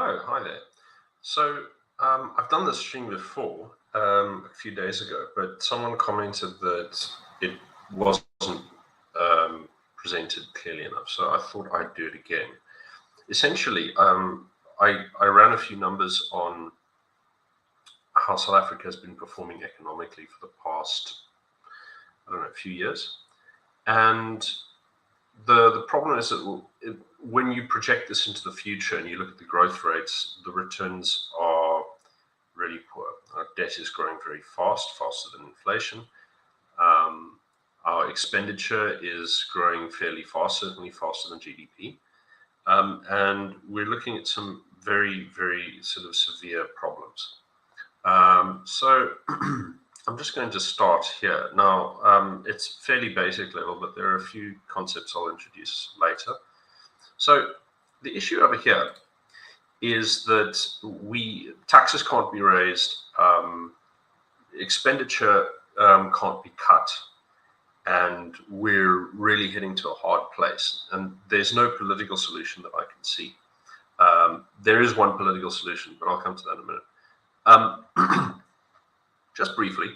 Hello, hi there. So I've done this stream before a few days ago, but someone commented that it wasn't presented clearly enough. So I thought I'd do it again. Essentially, I ran a few numbers on how South Africa has been performing economically for the past, I don't know, few years. And the problem is that when you project this into the future and you look at the growth rates, the returns are really poor. Our debt is growing very fast, faster than inflation. Our expenditure is growing fairly fast, certainly faster than GDP. And we're looking at some very, very sort of severe problems. So I'm just going to start here. Now, it's fairly basic level, but there are a few concepts I'll introduce later. So the issue over here is that taxes can't be raised, expenditure can't be cut, and we're really heading to a hard place. And there's no political solution that I can see. There is one political solution, but I'll come to that in a minute. Just briefly,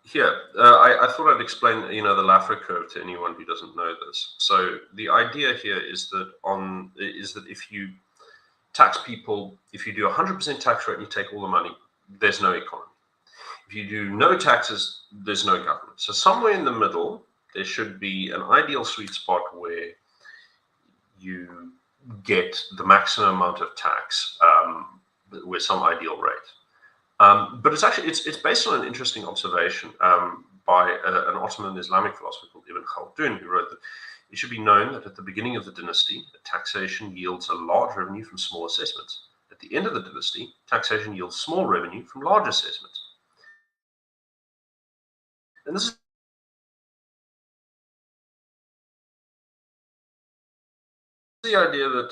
here, I thought I'd explain, the Laffer curve to anyone who doesn't know this. So the idea here is that if you tax people, if you do 100% tax rate and you take all the money, there's no economy. If you do no taxes, there's no government. So somewhere in the middle, there should be an ideal sweet spot where you get the maximum amount of tax with some ideal rate. But it's based on an interesting observation by an Ottoman Islamic philosopher called Ibn Khaldun, who wrote that it should be known that at the beginning of the dynasty, taxation yields a large revenue from small assessments. At the end of the dynasty, taxation yields small revenue from large assessments. And this is the idea that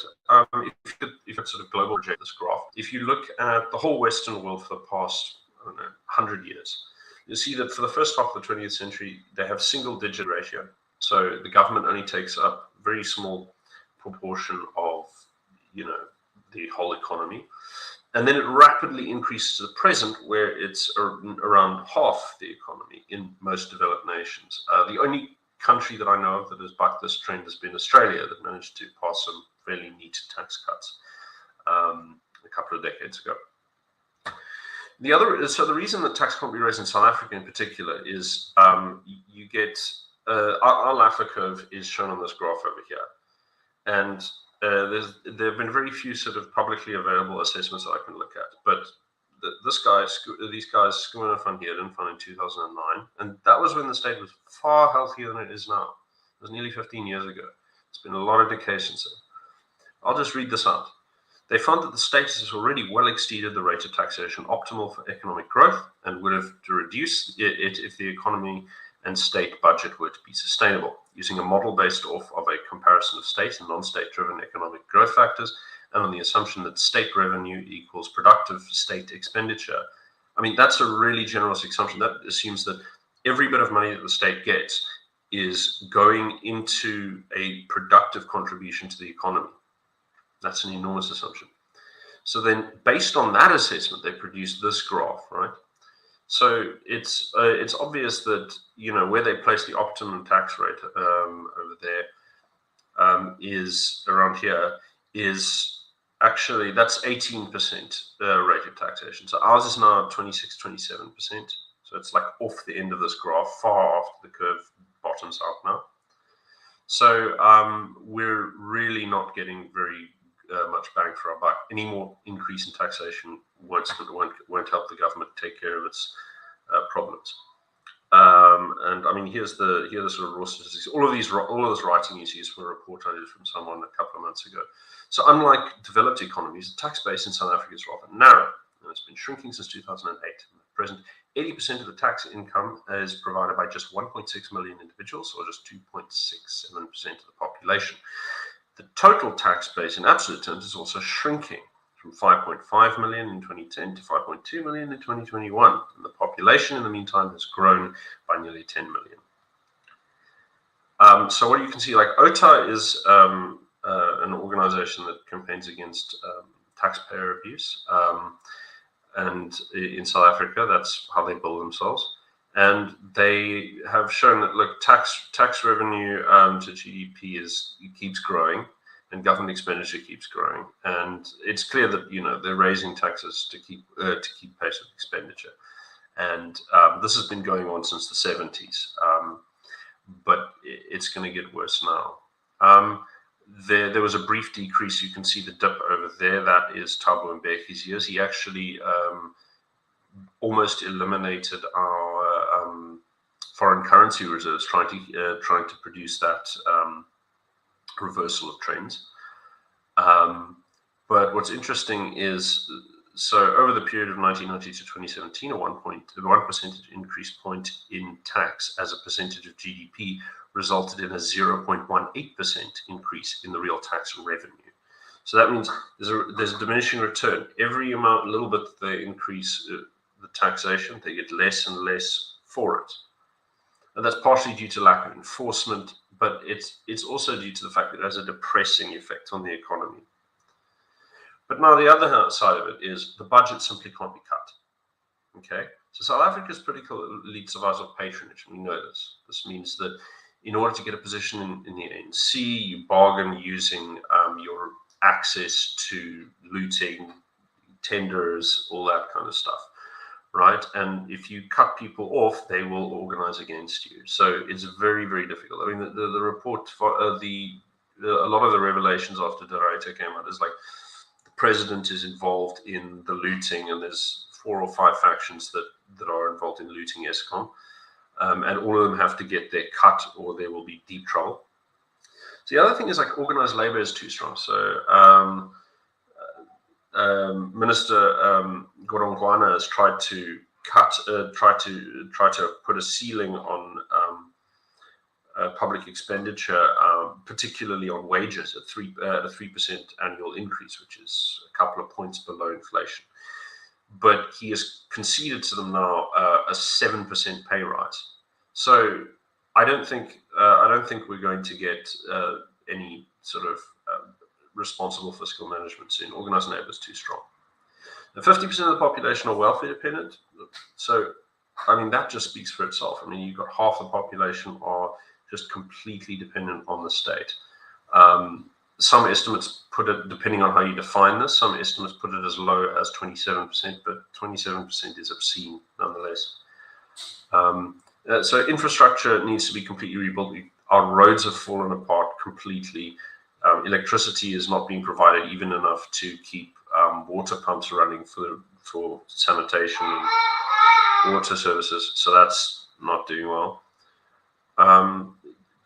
if you sort of global project this graph, if you look at the whole Western world for the past, 100 years, you'll see that for the first half of the 20th century, they have single-digit ratio. So the government only takes up a very small proportion of, the whole economy. And then it rapidly increases to the present, where it's around half the economy in most developed nations. The only country that I know of that has bucked this trend has been Australia, that managed to pass some fairly neat tax cuts a couple of decades ago. So the reason that tax can't be raised in South Africa in particular is you get our Laffer curve is shown on this graph over here, and there have been very few sort of publicly available assessments that I can look at, but these guys, Schoeman and Van Heerden, found in 2009, and that was when the state was far healthier than it is now. It was nearly 15 years ago. It's been a lot of decay since then. I'll just read this out. They found that the state has already well exceeded the rate of taxation optimal for economic growth and would have to reduce it if the economy and state budget were to be sustainable, using a model based off of a comparison of state and non-state driven economic growth factors, and on the assumption that state revenue equals productive state expenditure. I mean, that's a really generous assumption. That assumes that every bit of money that the state gets is going into a productive contribution to the economy. That's an enormous assumption. So then, based on that assessment, they produce this graph, right? So it's obvious that, where they place the optimum tax rate over there is around here, is actually, that's 18% rate of taxation. So ours is now 26, 27%. So it's like off the end of this graph, far after the curve bottoms out now. So we're really not getting very much bang for our buck. Any more increase in taxation won't help the government take care of its problems. And I mean, here's the sort of raw statistics. All of this writing you see is from a report I did from someone a couple of months ago. So unlike developed economies, the tax base in South Africa is rather narrow, and it's been shrinking since 2008. At present, 80% of the tax income is provided by just 1.6 million individuals, or just 2.67% of the population. The total tax base in absolute terms is also shrinking, from 5.5 million in 2010 to 5.2 million in 2021. And the population, in the meantime, has grown by nearly 10 million. So what you can see, like OTA is an organization that campaigns against taxpayer abuse. And in South Africa, that's how they bill themselves. And they have shown that, look, tax revenue to GDP keeps growing, and government expenditure keeps growing. And it's clear that they're raising taxes to keep pace with expenditure. And this has been going on since the 70s, but it's going to get worse now. There was a brief decrease. You can see the dip over there. That is Thabo Mbeki's years. He actually almost eliminated our foreign currency reserves, trying to produce that reversal of trends. But what's interesting is, so over the period of 1990 to 2017, a 1 percentage increase point in tax as a percentage of GDP resulted in a 0.18% increase in the real tax revenue. So that means there's a diminishing return. Every little bit that they increase the taxation, they get less and less for it. And that's partially due to lack of enforcement, but it's also due to the fact that it has a depressing effect on the economy. But now the other side of it is the budget simply can't be cut. Okay, so South Africa's political elite survives off patronage, and we know this. This means that in order to get a position in the ANC, you bargain using your access to looting, tenders, all that kind of stuff, right? And if you cut people off, they will organize against you. So it's very, very difficult. I mean, the report for a lot of the revelations after De Ruyter came out is like the president is involved in the looting, and there's 4 or 5 factions that are involved in looting Eskom. And all of them have to get their cut, or there will be deep trouble. So the other thing is, like, organized labor is too strong. So Minister Godongwana has tried to put a ceiling on public expenditure, particularly on wages, at 3% annual increase, which is a couple of points below inflation. But he has conceded to them now a 7% pay rise. So I don't think we're going to get any sort of responsible fiscal management soon. Organized labor is too strong. Now, 50% of the population are welfare dependent. So, I mean, that just speaks for itself. I mean, you've got half the population are just completely dependent on the state. Some estimates put it, depending on how you define this, some estimates put it as low as 27%, but 27% is obscene nonetheless. So infrastructure needs to be completely rebuilt. Our roads have fallen apart completely. Electricity is not being provided even enough to keep water pumps running for sanitation and water services. So that's not doing well.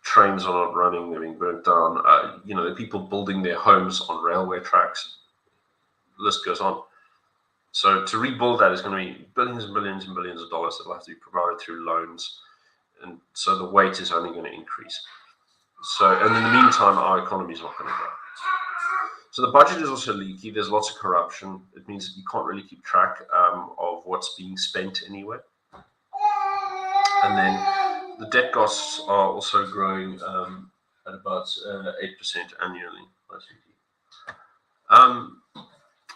Trains are not running, they're being burnt down. The people building their homes on railway tracks. The list goes on. So to rebuild that is going to be billions and billions and billions of dollars that will have to be provided through loans. And so the weight is only going to increase. So, and in the meantime, our economy is not going to grow. So the budget is also leaky. There's lots of corruption. It means that you can't really keep track of what's being spent anywhere. And then the debt costs are also growing at about 8% annually.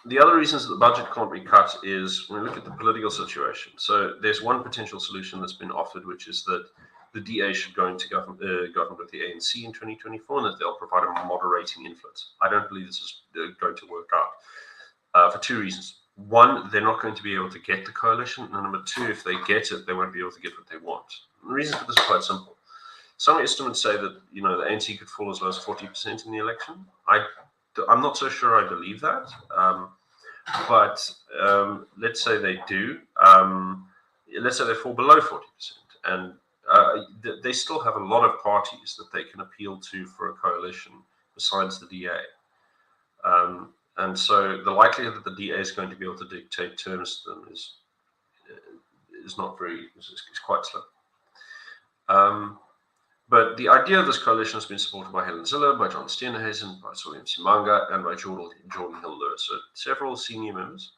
The other reasons that the budget can't be cut is when we look at the political situation. So there's one potential solution that's been offered, which is that the DA should go into government with the ANC in 2024, and that they'll provide a moderating influence. I don't believe this is going to work out for 2 reasons. One, they're not going to be able to get the coalition. And number 2, if they get it, they won't be able to get what they want. And the reason for this is quite simple. Some estimates say that the ANC could fall as low as 40% in the election. I'm not so sure I believe that. But let's say they do. Let's say they fall below 40%. And they still have a lot of parties that they can appeal to for a coalition besides the DA. And so the likelihood that the DA is going to be able to dictate terms to them is quite slim. But the idea of this coalition has been supported by Helen Zille, by John Steenhuisen, by William Simanga, and by Jordan Hill-Lewis, so several senior members.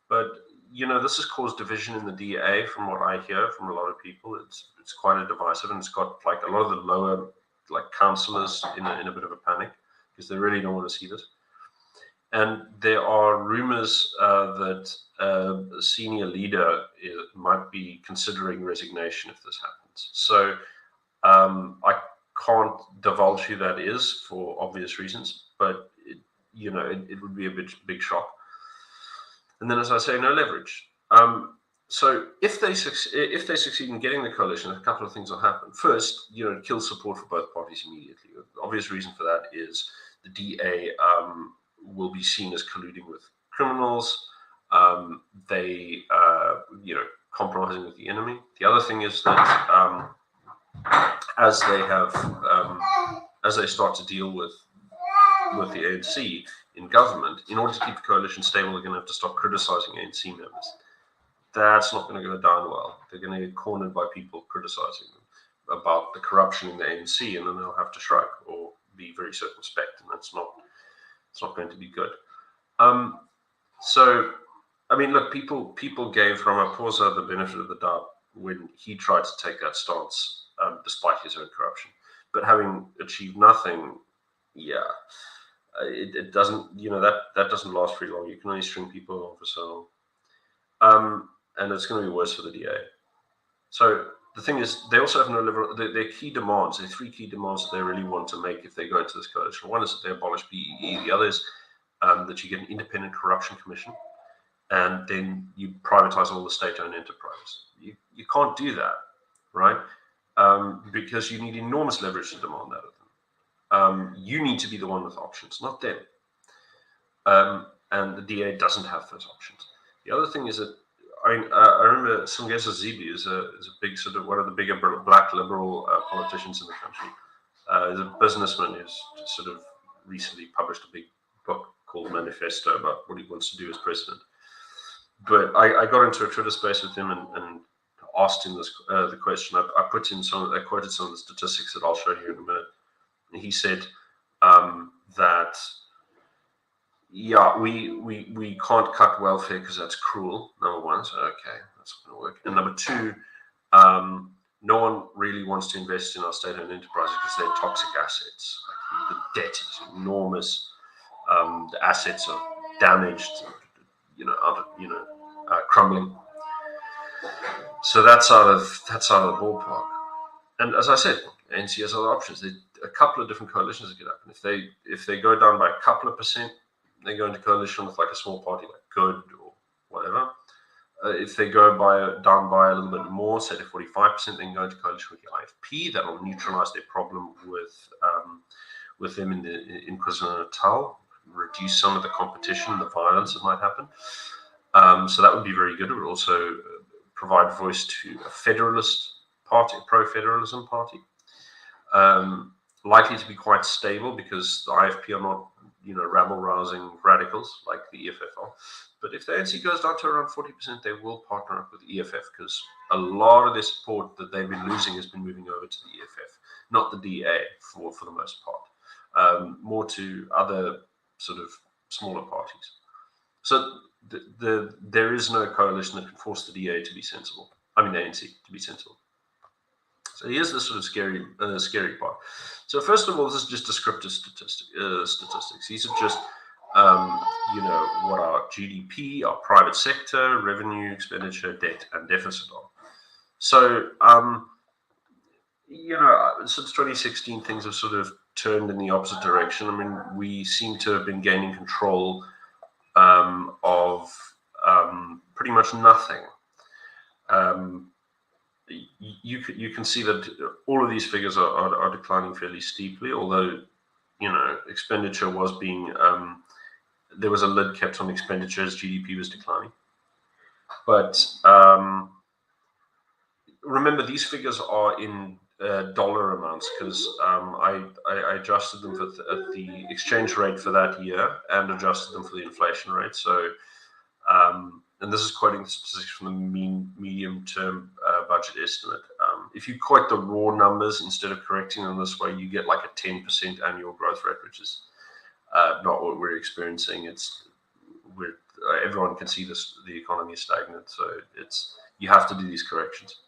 But this has caused division in the DA, from what I hear from a lot of people. It's quite a divisive, and it's got like a lot of the lower councillors in a bit of a panic. because they really don't want to see this. And there are rumors that a senior leader might be considering resignation if this happens. So I can't divulge who that is for obvious reasons, but it would be a big shock. And then, as I say, no leverage. So if they succeed in getting the coalition, a couple of things will happen. First, it kills support for both parties immediately. The obvious reason for that is the DA will be seen as colluding with criminals. They, compromising with the enemy. The other thing is that as they start to deal with the ANC in government, in order to keep the coalition stable, they're going to have to stop criticizing ANC members. That's not going to go down well. They're going to get cornered by people criticizing them about the corruption in the ANC, and then they'll have to shrug or be very circumspect, and it's not going to be good. So, I mean, look, people gave Ramaphosa the benefit of the doubt when he tried to take that stance, despite his own corruption. But having achieved nothing, it doesn't, that doesn't last very long. You can only string people along for so long. And it's going to be worse for the DA. So the thing is, they also have no liberal. Their key demands, their three key demands that they really want to make if they go into this coalition. One is that they abolish BEE. The other is that you get an independent corruption commission, and then you privatize all the state-owned enterprises. You can't do that, right? Because you need enormous leverage to demand that of them. You need to be the one with options, not them. And the DA doesn't have those options. The other thing is that I remember Sungesa Zibi is a big sort of one of the bigger black liberal politicians in the country. He's a businessman who's sort of recently published a big book called Manifesto about what he wants to do as president. But I got into a Twitter space with him and asked him the question. I quoted some of the statistics that I'll show you in a minute. And he said that we can't cut welfare because that's cruel. Number one, so okay, that's not going to work. And number two, no one really wants to invest in our state-owned enterprises because they're toxic assets. The debt is enormous. The assets are damaged, crumbling. So that's out of the ballpark. And as I said, ANC has other options. There are a couple of different coalitions that get up, and if they go down by a couple of percent, they go into coalition with like a small party like Good or whatever. If they go down by a little bit more, say to 45%, they can go into coalition with the IFP. That'll neutralize their problem with them in KwaZulu-Natal, reduce some of the competition, the violence that might happen. So that would be very good. It would also provide voice to a federalist party, a pro-federalism party. Likely to be quite stable because the IFP are not, rabble-rousing radicals like the EFF are. But if the ANC goes down to around 40%, they will partner up with the EFF because a lot of their support that they've been losing has been moving over to the EFF, not the DA for the most part, more to other sort of smaller parties. So there is no coalition that can force the DA to be sensible. The ANC to be sensible. So here's the sort of scary part. So first of all, this is just descriptive statistics. These are just, what our GDP, our private sector, revenue, expenditure, debt, and deficit are. So, since 2016, things have sort of turned in the opposite direction. I mean, we seem to have been gaining control of pretty much nothing. You can see that all of these figures are declining fairly steeply, although, expenditure was being, there was a lid kept on expenditure as GDP was declining. But remember, these figures are in dollar amounts because I adjusted them at the exchange rate for that year and adjusted them for the inflation rate. So, and this is quoting the statistics from the medium-term budget estimate. If you quote the raw numbers instead of correcting them this way, you get like a 10% annual growth rate, which is not what we're experiencing. Everyone can see this. The economy is stagnant, so you have to do these corrections.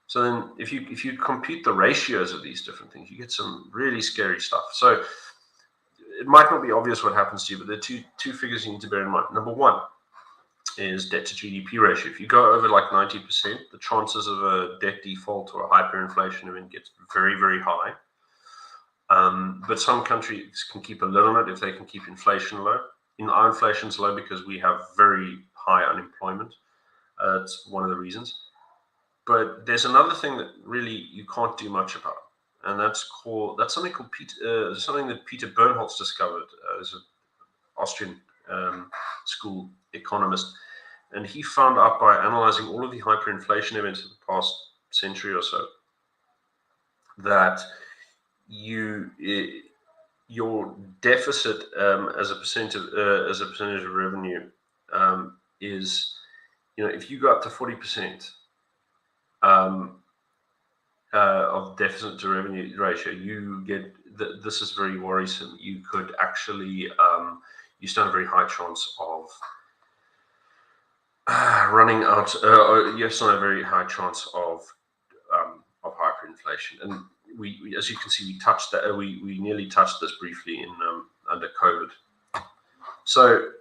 So then if you compute the ratios of these different things, you get some really scary stuff. So it might not be obvious what happens to you, but there are two figures you need to bear in mind. Number one is debt to GDP ratio. If you go over like 90%, the chances of a debt default or a hyperinflation event gets very, very high. But some countries can keep a lid on it if they can keep inflation low. Our inflation's low because we have very high unemployment. It's one of the reasons. But there's another thing that really you can't do much about, and that's something called something that Peter Bernholz discovered as an Austrian school economist, and he found out by analyzing all of the hyperinflation events of the past century or so that your deficit as a percentage of revenue is, if you go up to 40%. Of deficit to revenue ratio, you get this is very worrisome. You could actually you stand a very high chance of running out. You stand a very high chance of hyperinflation, and we as you can see, we touched that. We nearly touched this briefly in under COVID. So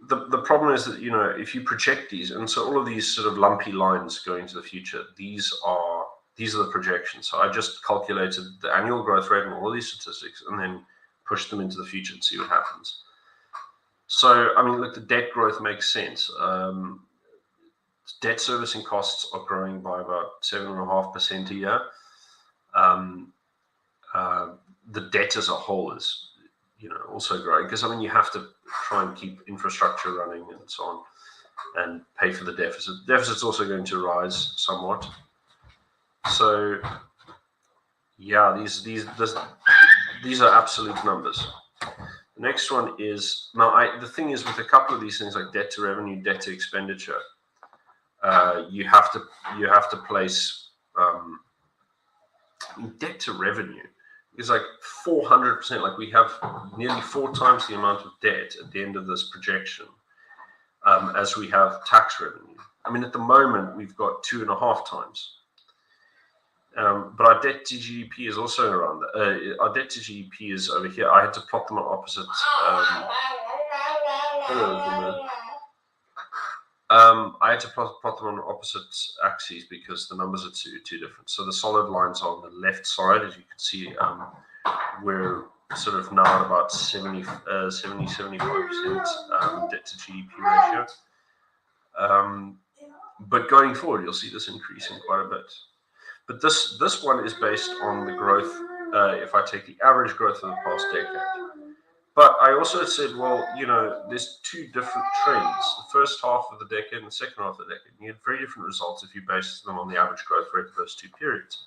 the problem is that if you project these, and so all of these sort of lumpy lines going into the future, these are the projections. So I just calculated the annual growth rate and all of these statistics and then pushed them into the future and see what happens. So, I mean, look, the debt growth makes sense. Debt servicing costs are growing by about 7.5% a year. The debt as a whole is, also growing because, I mean, you have to try and keep infrastructure running and so on and pay for the deficit. The deficit's also going to rise somewhat. So, yeah, these are absolute numbers. The next one is, now the thing is with a couple of these things like debt to revenue, debt to expenditure, you have to place debt to revenue is like 400%. Like we have nearly 4 times the amount of debt at the end of this projection as we have tax revenue. I mean, at the moment we've got 2.5 times. But our debt to GDP is also around that. Our debt to GDP is over here. I had to plot them on opposite. I had to plot them on opposite axes because the numbers are too different. So the solid lines are on the left side, as you can see. We're sort of now at about 75% debt to GDP ratio. But going forward, you'll see this increasing quite a bit. But this one is based on the growth, if I take the average growth of the past decade. But I also said, well, there's 2 different trends. The first half of the decade and the second half of the decade. You get very different results if you base them on the average growth rate of those 2 periods.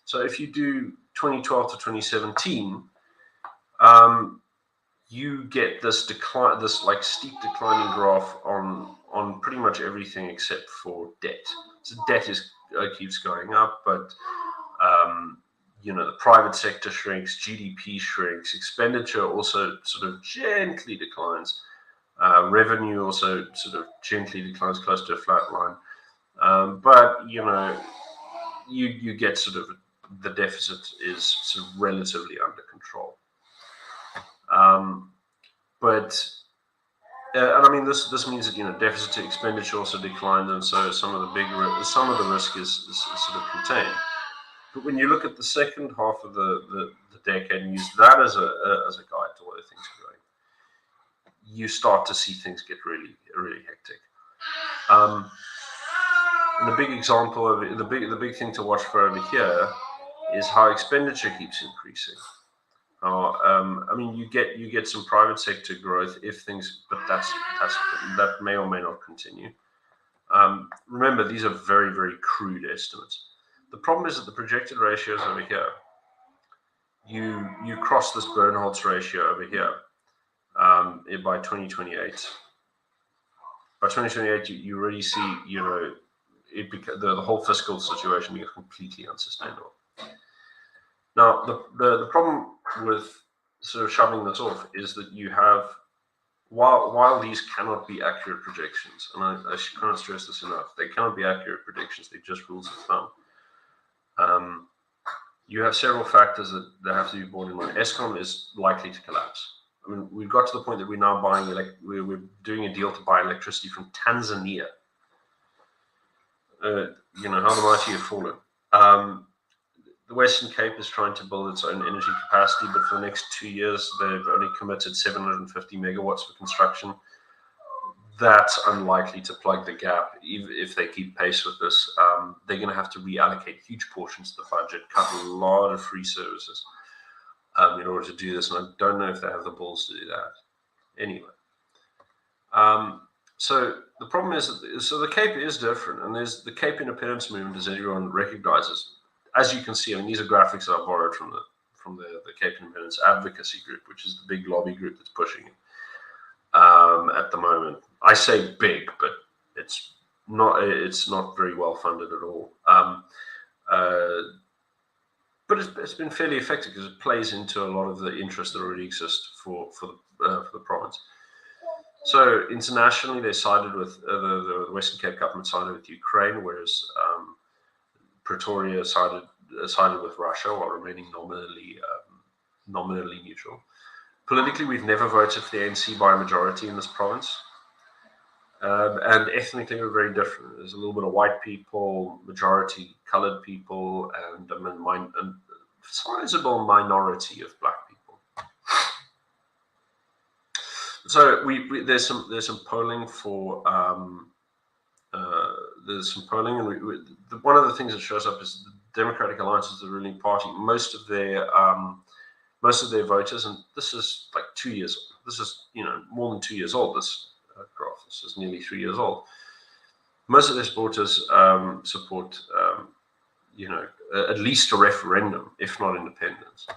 So if you do 2012 to 2017, you get this decline, this like steep declining graph on pretty much everything except for debt. So debt keeps going up, but the private sector shrinks, GDP shrinks, expenditure also sort of gently declines, revenue also sort of gently declines close to a flat line, but you get sort of the deficit is sort of relatively under control. And I mean, this means that deficit to expenditure also declines, and so some of the risk is sort of contained. But when you look at the second half of the decade and use that as a guide to where things are going, you start to see things get really, really hectic. And the big example of it, the big thing to watch for over here is how expenditure keeps increasing. I mean, you get some private sector growth if things, but that may or may not continue. Remember, these are very, very crude estimates. The problem is that the projected ratios over here, you cross this Bernholz ratio over here by 2028. By 2028, you already see, the whole fiscal situation becomes completely unsustainable. Now, the problem with sort of shoving this off is that you have, while these cannot be accurate projections, and I cannot stress this enough, they cannot be accurate predictions, they're just rules of thumb. you have several factors that have to be borne in mind. Eskom is likely to collapse. I mean, we've got to the point that we're now buying, we're doing a deal to buy electricity from Tanzania. How the mighty have fallen. The Western Cape is trying to build its own energy capacity, but for the next 2 years, they've only committed 750 megawatts for construction. That's unlikely to plug the gap if they keep pace with this. They're going to have to reallocate huge portions of the budget, cut a lot of free services in order to do this, and I don't know if they have the balls to do that. Anyway, so the problem is that the Cape is different, and there's the Cape independence movement, as everyone recognizes. As you can see, I mean, these are graphics that I borrowed from the Cape Independence Advocacy Group, which is the big lobby group that's pushing it at the moment. I say big, but it's not very well funded at all. But it's been fairly effective because it plays into a lot of the interest that already exists for the province. So internationally, they sided with the Western Cape government sided with Ukraine, whereas Pretoria sided with Russia while remaining nominally neutral. Politically, we've never voted for the ANC by a majority in this province. And ethnically, we're very different. There's a little bit of white people, majority colored people, and a sizable minority of black people. So there's some polling for there's some polling, and one of the things that shows up is the Democratic Alliance is the ruling party. Most of their voters, and this is like 2 years. This is more than 2 years old. This graph. This is nearly 3 years old. Most of their supporters support, at least a referendum, if not independence.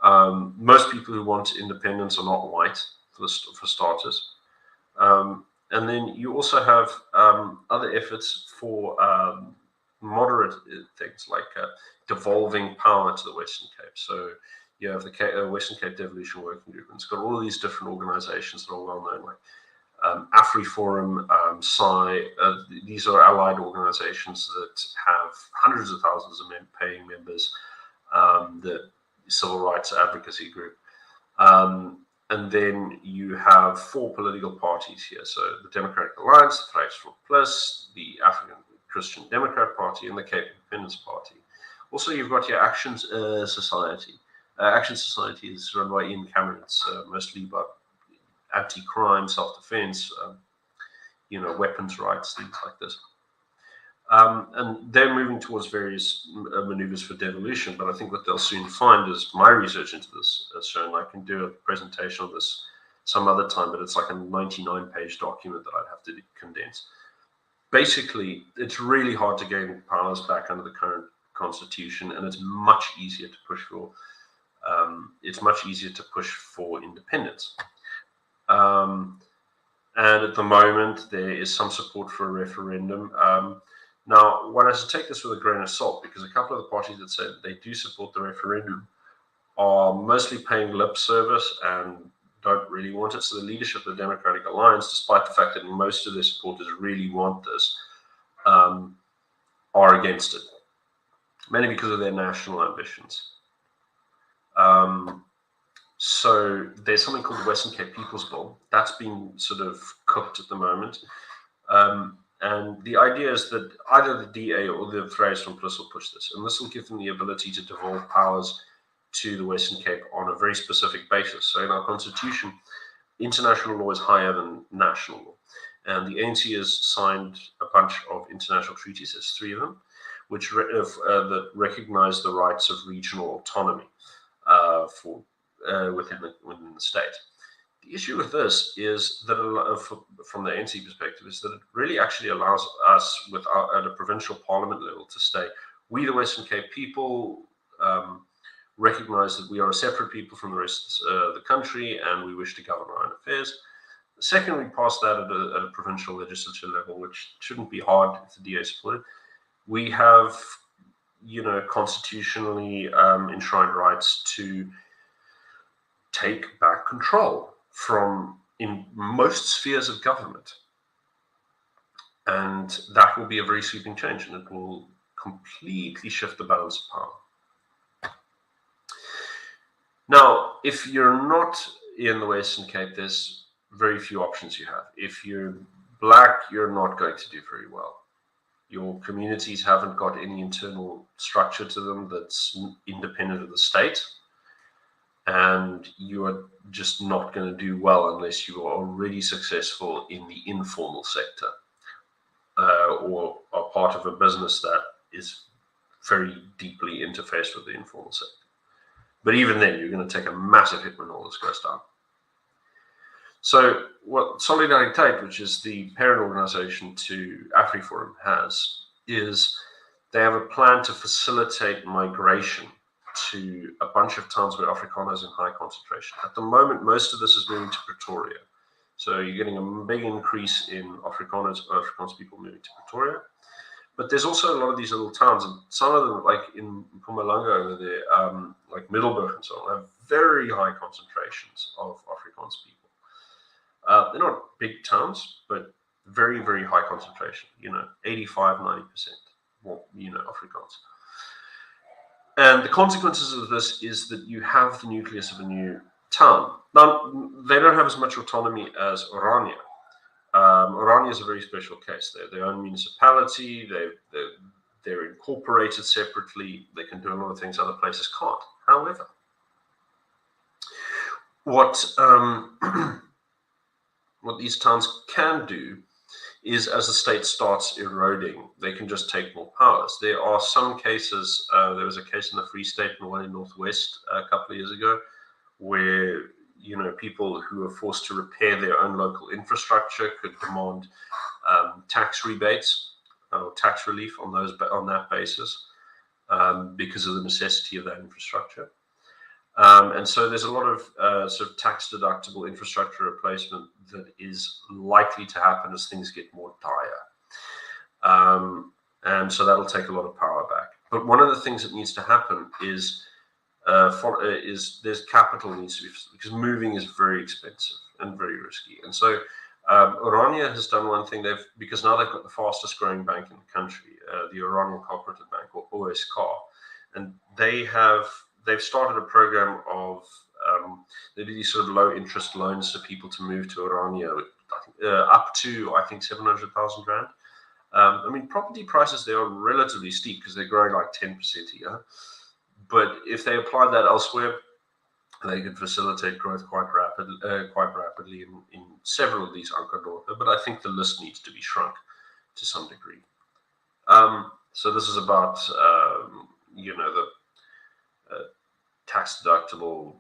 Most people who want independence are not white, for starters. And then you also have other efforts for moderate things like devolving power to the Western Cape. So you have the Western Cape Devolution Working Group, and it's got all these different organizations that are well known, like AfriForum, PSI. These are allied organizations that have hundreds of thousands of paying members. The Civil Rights Advocacy Group. And then you have 4 political parties here. So the Democratic Alliance, the Taxation Plus, the African Christian Democrat Party, and the Cape Independence Party. Also, you've got your Action Society. Action Society is run by Ian Cameron. It's mostly about anti-crime, self-defense, weapons rights, things like this. And they're moving towards various maneuvers for devolution, but I think what they'll soon find is my research into this has shown. I can do a presentation on this some other time, but it's like a 99-page document that I'd have to condense. Basically, it's really hard to gain powers back under the current constitution, and it's much easier to push for. Independence. And at the moment, there is some support for a referendum. Now, one has to take this with a grain of salt, because a couple of the parties that say that they do support the referendum are mostly paying lip service and don't really want it. So the leadership of the Democratic Alliance, despite the fact that most of their supporters really want this, are against it, mainly because of their national ambitions. So there's something called the Western Cape People's Bill. That's being sort of cooked at the moment. And the idea is that either the DA or the Vryheids from Plus will push this. And this will give them the ability to devolve powers to the Western Cape on a very specific basis. So in our constitution, international law is higher than national law. And the ANC has signed a bunch of international treaties, there's 3 of them, which that recognize the rights of regional autonomy within the state. The issue with this is that, from the ANC perspective, is that it really actually allows us, at a provincial parliament level, to say, we, the Western Cape people, recognize that we are a separate people from the rest of the country, and we wish to govern our own affairs. The second, we pass that at a provincial legislature level, which shouldn't be hard if the DA supported. We have, constitutionally enshrined rights to take back control in most spheres of government. And that will be a very sweeping change, and it will completely shift the balance of power. Now, if you're not in the Western Cape, there's very few options you have. If you're black, you're not going to do very well. Your communities haven't got any internal structure to them that's independent of the state, and you are just not going to do well unless you are already successful in the informal sector, or are part of a business that is very deeply interfaced with the informal sector. But even then, you're going to take a massive hit when all this goes down. So what Solidariteit, which is the parent organization to AfriForum, has is they have a plan to facilitate migration to a bunch of towns where Afrikaner is in high concentration. At the moment, most of this is moving to Pretoria. So you're getting a big increase in Afrikaans people moving to Pretoria. But there's also a lot of these little towns, and some of them, like in Mpumalanga over there, like Middelburg and so on, have very high concentrations of Afrikaans people. They're not big towns, but very, very high concentration, 85, 90%, Afrikaans. And the consequences of this is that you have the nucleus of a new town. Now, they don't have as much autonomy as Orania. Orania is a very special case. They're their own municipality. They're incorporated separately. They can do a lot of things other places can't. However, what these towns can do is, as the state starts eroding, they can just take more powers. There are some cases, there was a case in the Free State and one in Northwest a couple of years ago, where people who are forced to repair their own local infrastructure could demand tax rebates or tax relief on that basis, because of the necessity of that infrastructure. And so there's a lot of sort of tax deductible infrastructure replacement that is likely to happen as things get more dire. And so that'll take a lot of power back. But one of the things that needs to happen is there's capital needs to be, because moving is very expensive and very risky. And so Orania has done one thing, because now they've got the fastest growing bank in the country, the Orania Cooperative Bank, or OSK, and they've started a program of they do these sort of low interest loans to people to move to Orania, up to I think 700,000 rand. I mean, property prices there are relatively steep because they're growing like 10% a year. But if they apply that elsewhere, they could facilitate growth quite rapidly in several of these Ankadorpe. But I think the list needs to be shrunk to some degree. So this is about the tax deductible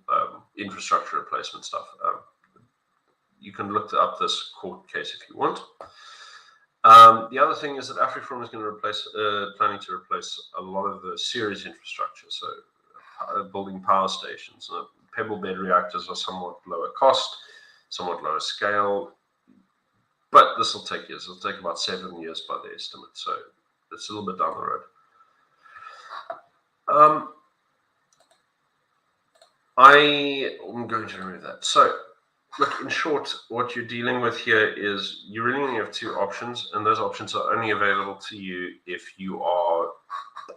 infrastructure replacement stuff. You can look up this court case if you want. The other thing is that AfriForum is going to planning to replace a lot of the serious infrastructure. So building power stations. Pebble bed reactors are somewhat lower cost, somewhat lower scale, but this will take years. It'll take about 7 years by the estimate. So it's a little bit down the road. I'm going to remove that. So, look, in short, what you're dealing with here is you really only have two options, and those options are only available to you if you are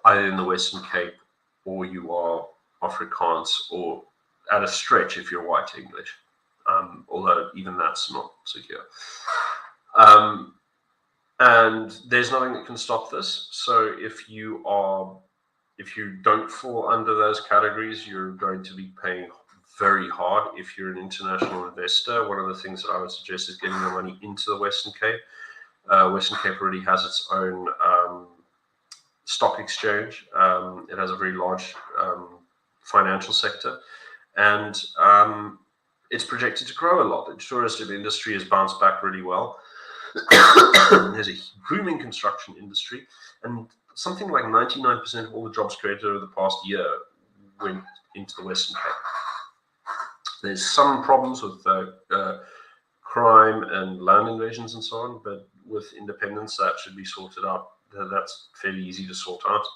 either in the Western Cape or you are Afrikaans, or at a stretch if you're white English, although even that's not secure. And there's nothing that can stop this. So if you don't fall under those categories, you're going to be paying very hard. If you're an international investor, one of the things that I would suggest is getting your money into the Western Cape. Western Cape already has its own stock exchange. It has a very large financial sector, and it's projected to grow a lot. The tourism industry has bounced back really well. There's a booming construction industry, and something like 99% of all the jobs created over the past year went into the Western Cape. There's some problems with crime and land invasions and so on, but with independence, that should be sorted out. That's fairly easy to sort out.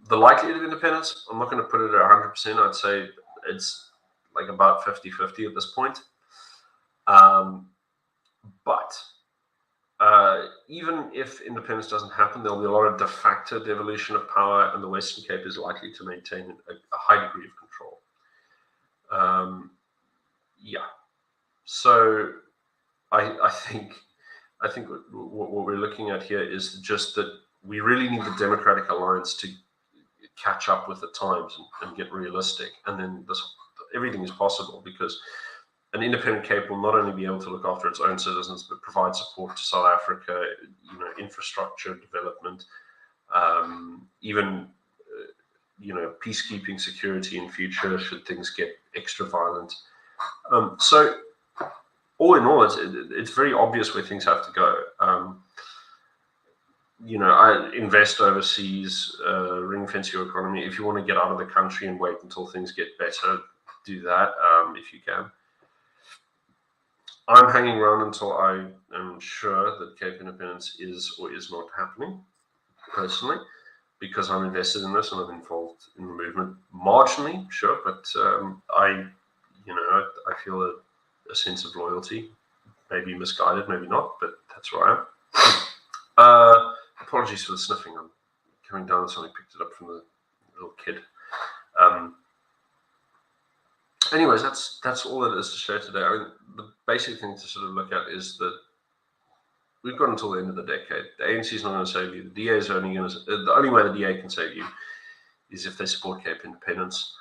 The likelihood of independence, I'm not going to put it at 100%. I'd say it's like about 50-50 at this point. But even if independence doesn't happen, there'll be a lot of de facto devolution of power, and the Western Cape is likely to maintain a high degree of control. Yeah. So I think what we're looking at here is just that we really need the Democratic Alliance to catch up with the times and get realistic, and then everything is possible, because an independent Cape will not only be able to look after its own citizens, but provide support to South Africa, infrastructure development, even peacekeeping, security in future should things get extra violent. So all in all, it's very obvious where things have to go. I invest overseas, ring fence your economy. If you want to get out of the country and wait until things get better, do that if you can. I'm hanging around until I am sure that Cape independence is or is not happening, personally, because I'm invested in this and I'm involved in the movement marginally, sure, but I feel a sense of loyalty, maybe misguided, maybe not, but that's where I am. Apologies for the sniffing. I'm coming down and somebody picked it up from the little kid. Anyways, that's all it is to share today. I mean, the basic thing to sort of look at is that we've got until the end of the decade. The ANC is not going to save you. The DA is only going to. The only way the DA can save you is if they support Cape independence.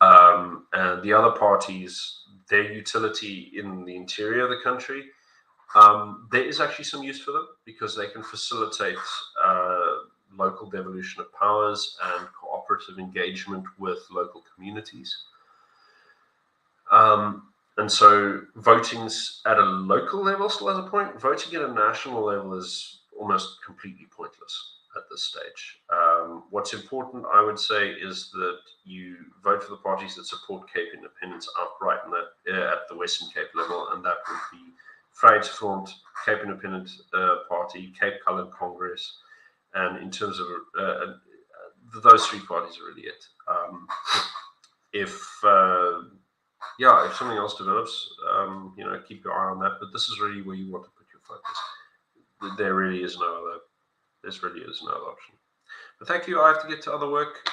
And the other parties, their utility in the interior of the country, there is actually some use for them, because they can facilitate local devolution of powers and cooperative engagement with local communities. And so voting's at a local level still has a point. Voting at a national level is almost completely pointless at this stage. What's important, I would say, is that you vote for the parties that support Cape independence outright at the Western Cape level, and that would be Vryheidsfront, Cape Independent Party, Cape Coloured Congress, and in terms of those three parties are really it. If something else develops, keep your eye on that. But this is really where you want to put your focus. There really is no other. This really is no other option. But thank you. I have to get to other work.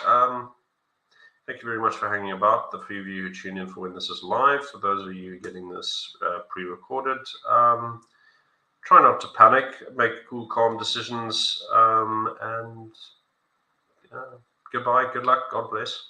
Thank you very much for hanging about. The few of you who tune in for when this is live. For those of you getting this pre-recorded, try not to panic. Make cool, calm decisions. And goodbye. Good luck. God bless.